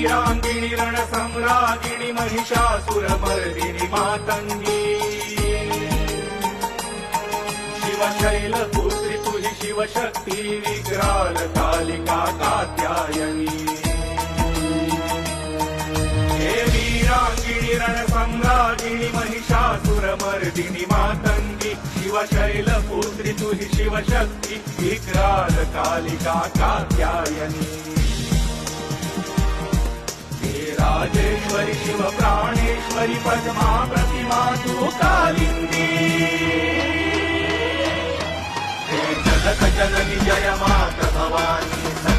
वीरांगिणी रणसम्राजिनी महिषासुरमर्दिनी मातंगी शिवशैलपुत्री तुझी शिवशक्ती विग्राल कालिका कात्यायनी हे वीरांगिणी रणसम्राजिनी महिषासुरमर्दिनी मातंगी शिवशैलपुत्री तुझी शिवशक्ती विग्राल कालिका कात्यायनी राजेश्वरी शिव प्राणेश्वरी पद्मा प्रतिमा तू कालिंदी हे जगत जननी जय माता भवानी